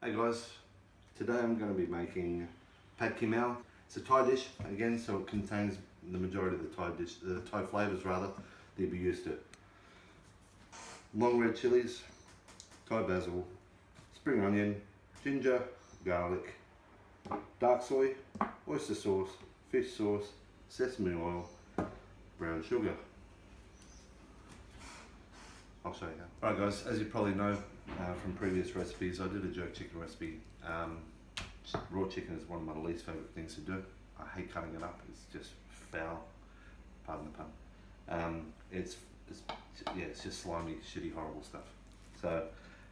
Hey guys, today I'm going to be making Pad Kee Mao. It's a Thai dish again, so it contains the majority of the Thai flavours rather that you'd be used to. Long red chilies, Thai basil, spring onion, ginger, garlic, dark soy, oyster sauce, fish sauce, sesame oil, brown sugar. I'll show you. Alright guys, as you probably know from previous recipes, I did a jerk chicken recipe. Raw chicken is one of my least favourite things to do. I hate cutting it up, it's just foul, pardon the pun. It's just slimy, shitty, horrible stuff. So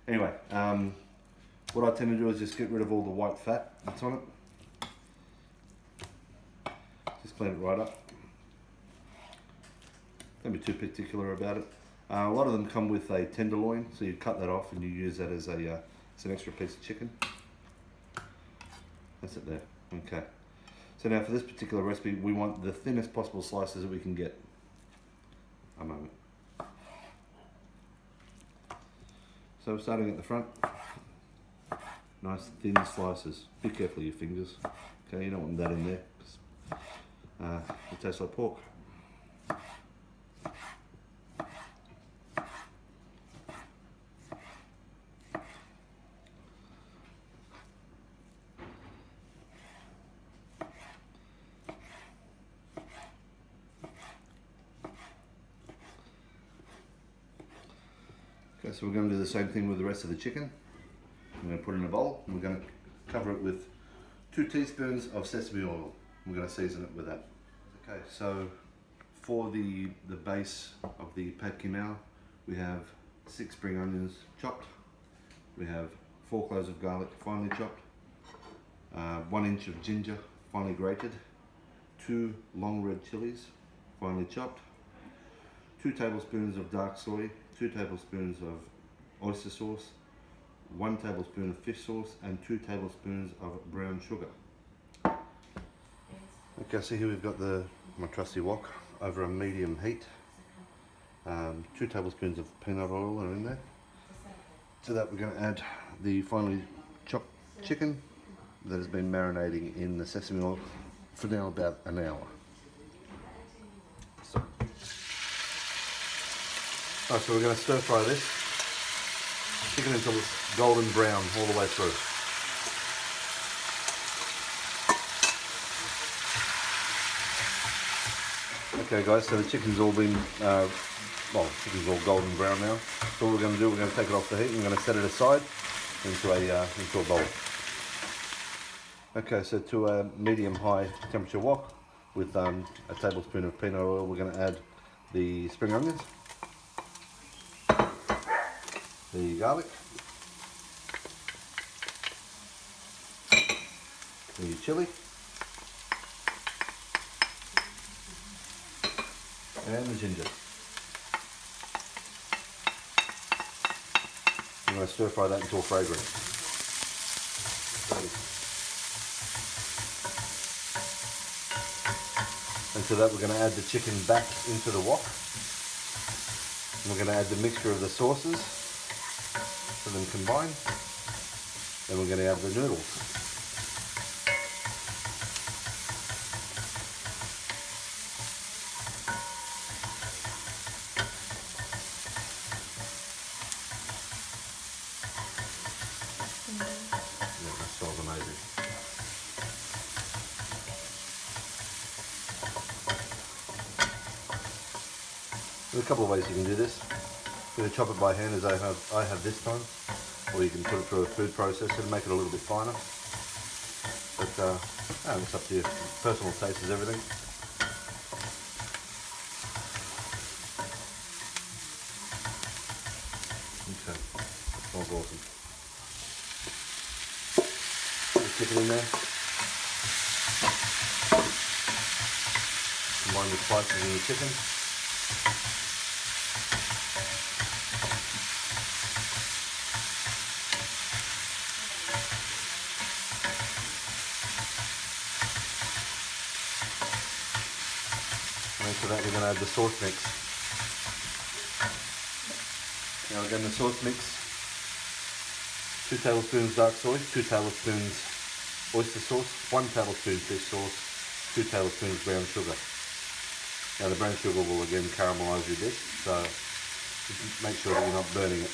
anyway, what I tend to do is just get rid of all the white fat that's on it. Just clean it right up. Don't be too particular about it. A lot of them come with a tenderloin, so you cut that off and you use that as an extra piece of chicken. That's it there. Okay. So now for this particular recipe, we want the thinnest possible slices that we can get. A moment. So starting at the front, nice thin slices. Be careful of your fingers. Okay, you don't want that in there because it tastes like pork. Okay, so we're going to do the same thing with the rest of the chicken. I'm going to put it in a bowl and we're going to cover it with 2 teaspoons of sesame oil. We're going to season it with that. Okay, so for the base of the Pad Kee Mao, we have 6 spring onions chopped. We have 4 cloves of garlic finely chopped. 1 inch of ginger finely grated. 2 long red chilies finely chopped. 2 tablespoons of dark soy, 2 tablespoons of oyster sauce, 1 tablespoon of fish sauce, and 2 tablespoons of brown sugar. Okay, so here we've got my trusty wok over a medium heat. 2 tablespoons of peanut oil are in there. To that we're going to add the finely chopped chicken that has been marinating in the sesame oil for now about an hour. Alright, so we're going to stir fry this chicken until it's golden brown all the way through. Okay guys, so the chicken's all been, chicken's all golden brown now. So what we're going to do, we're going to take it off the heat and we're going to set it aside into a bowl. Okay, so to a medium-high temperature wok with a tablespoon of peanut oil, we're going to add the spring onions, the garlic, the chili, and the ginger. I'm going to stir fry that until fragrant. And to that we're going to add the chicken back into the wok. And we're going to add the mixture of the sauces. Let them combine. Then we're going to add the noodles. Yeah, that smells amazing. There's a couple of ways you can do this. You can chop it by hand as I have this time, or you can put it through a food processor and make it a little bit finer. But it's up to you. Personal taste is everything. Okay, that smells awesome. Put the chicken in there. Combine the spices in the chicken. And for that we're going to add the sauce mix. Now again the sauce mix 2 tablespoons dark soy, 2 tablespoons oyster sauce, 1 tablespoon fish sauce, 2 tablespoons brown sugar. Now the brown sugar will again caramelise your dish, so just make sure that you're not burning it.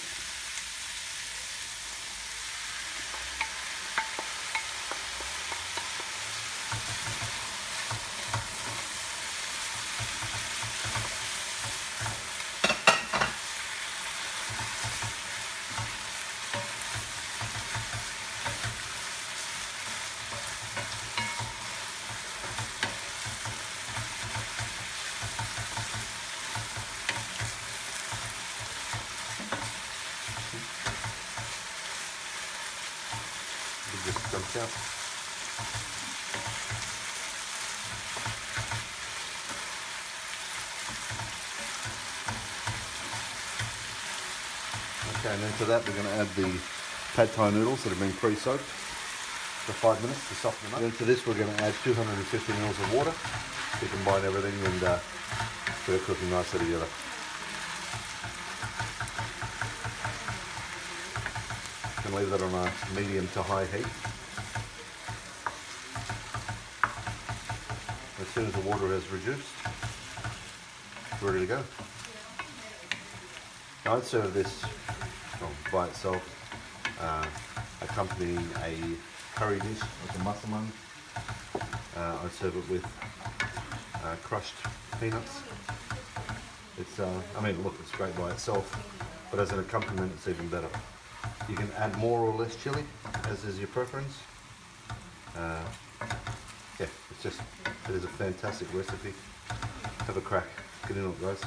It just jumps out. Okay, and then to that we're going to add the pad thai noodles that have been pre-soaked for 5 minutes to soften them up. And then to this we're going to add 250 ml of water to combine everything and get it cooking nicely together. And leave that on a medium to high heat. As soon as the water has reduced, it's ready to go. Now I'd serve this by itself, accompanying a curry dish like a massaman. I'd serve it with crushed peanuts. It's, I mean, look, it's great by itself, but as an accompaniment, it's even better. You can add more or less chili, as is your preference. Yeah, it is a fantastic recipe. Have a crack. Get in on it, guys.